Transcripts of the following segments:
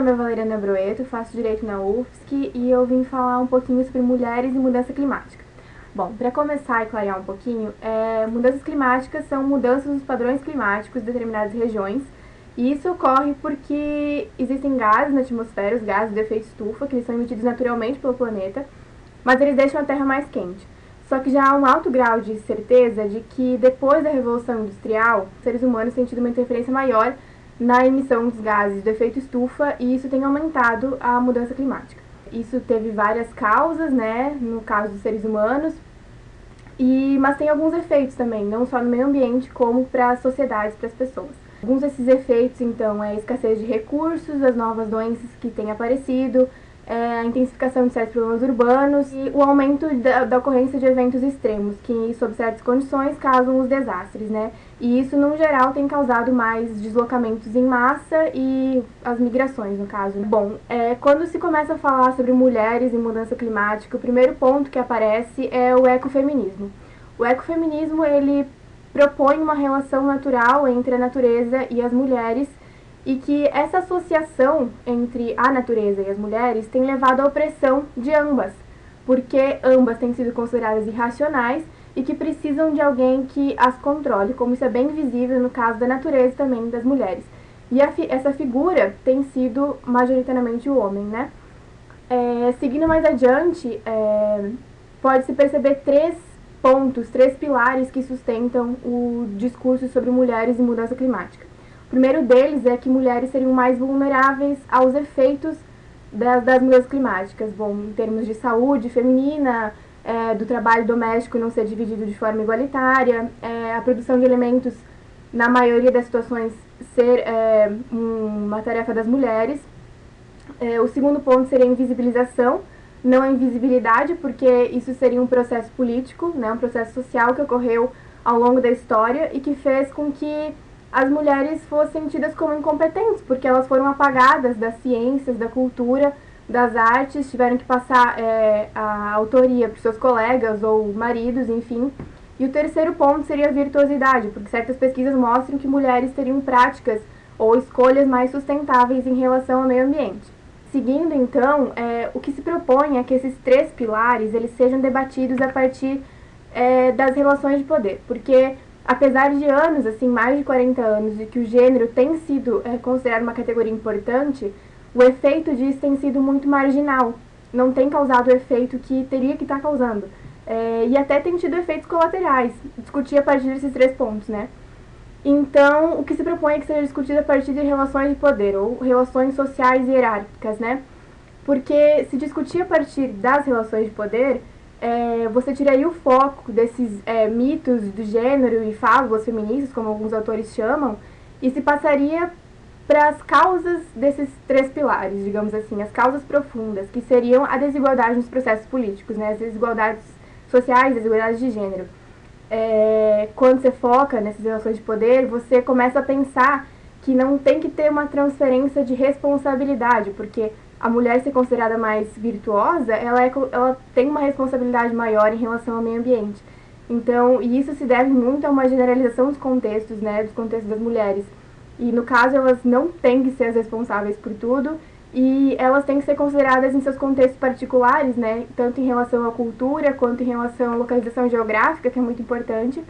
nome é Valeriana Broeto, faço Direito na UFSC e eu vim falar um pouquinho sobre mulheres e mudança climática. Bom, para começar e clarear um pouquinho, mudanças climáticas são mudanças nos padrões climáticos de determinadas regiões, e isso ocorre porque existem gases na atmosfera, os gases de efeito estufa, que eles são emitidos naturalmente pelo planeta, mas eles deixam a Terra mais quente. Só que já há um alto grau de certeza de que depois da Revolução Industrial, os seres humanos têm tido uma interferência maior na emissão dos gases de efeito estufa, e isso tem aumentado a mudança climática. Isso teve várias causas, né, no caso dos seres humanos, mas tem alguns efeitos também, não só no meio ambiente, como para as sociedades, para as pessoas. Alguns desses efeitos, então, é a escassez de recursos, as novas doenças que têm aparecido, a intensificação de certos problemas urbanos e o aumento da ocorrência de eventos extremos, que, sob certas condições, causam os desastres, né? E isso, no geral, tem causado mais deslocamentos em massa e as migrações, no caso. Bom, quando se começa a falar sobre mulheres e mudança climática, o primeiro ponto que aparece é o ecofeminismo. O ecofeminismo, ele propõe uma relação natural entre a natureza e as mulheres, e que essa associação entre a natureza e as mulheres tem levado à opressão de ambas, porque ambas têm sido consideradas irracionais e que precisam de alguém que as controle, como isso é bem visível no caso da natureza e também das mulheres. E essa figura tem sido majoritariamente o homem, né? Seguindo mais adiante, pode-se perceber três pontos, três pilares que sustentam o discurso sobre mulheres e mudança climática. O primeiro deles é que mulheres seriam mais vulneráveis aos efeitos das mudanças climáticas. Bom, em termos de saúde feminina, do trabalho doméstico não ser dividido de forma igualitária, a produção de alimentos, na maioria das situações, ser uma tarefa das mulheres. O segundo ponto seria a invisibilização, não a invisibilidade, porque isso seria um processo político, né, um processo social que ocorreu ao longo da história e que fez com que as mulheres fossem tidas como incompetentes, porque elas foram apagadas das ciências, da cultura, das artes, tiveram que passar a autoria para os seus colegas ou maridos, enfim. E o terceiro ponto seria a virtuosidade, porque certas pesquisas mostram que mulheres teriam práticas ou escolhas mais sustentáveis em relação ao meio ambiente. Seguindo, então, o que se propõe é que esses três pilares eles sejam debatidos a partir das relações de poder, porque apesar de anos, assim, mais de 40 anos, de que o gênero tem sido considerado uma categoria importante, o efeito disso tem sido muito marginal. Não tem causado o efeito que teria que estar causando. E até tem tido efeitos colaterais. Discutir a partir desses três pontos, né? Então, o que se propõe é que seja discutido a partir de relações de poder, ou relações sociais e hierárquicas, né? Porque se discutir a partir das relações de poder, você tiraria o foco desses mitos do gênero e fábulas feministas, como alguns autores chamam, e se passaria para as causas desses três pilares, digamos assim, as causas profundas, que seriam a desigualdade nos processos políticos, né, as desigualdades sociais, as desigualdades de gênero. Quando você foca nessas relações de poder, você começa a pensar que não tem que ter uma transferência de responsabilidade, porque a mulher ser considerada mais virtuosa, ela tem uma responsabilidade maior em relação ao meio ambiente. Então, e isso se deve muito a uma generalização dos contextos, né, dos contextos das mulheres. E, no caso, elas não têm que ser as responsáveis por tudo, e elas têm que ser consideradas em seus contextos particulares, né, tanto em relação à cultura, quanto em relação à localização geográfica, que é muito importante.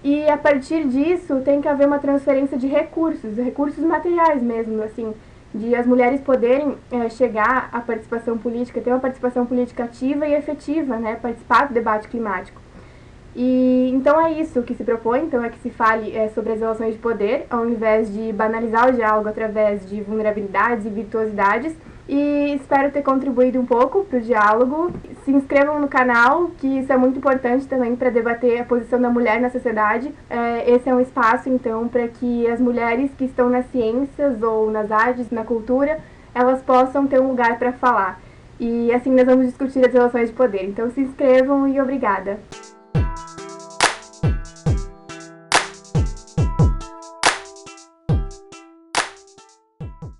E, a partir disso, tem que haver uma transferência de recursos materiais mesmo, assim, de as mulheres poderem chegar à participação política, ter uma participação política ativa e efetiva, né, participar do debate climático. E então é isso que se propõe, então é que se fale sobre as relações de poder, ao invés de banalizar o diálogo através de vulnerabilidades e virtuosidades. E espero ter contribuído um pouco para o diálogo. Se inscrevam no canal, que isso é muito importante também para debater a posição da mulher na sociedade. Esse é um espaço, então, para que as mulheres que estão nas ciências ou nas artes, na cultura, elas possam ter um lugar para falar. E assim nós vamos discutir as relações de poder. Então se inscrevam e obrigada!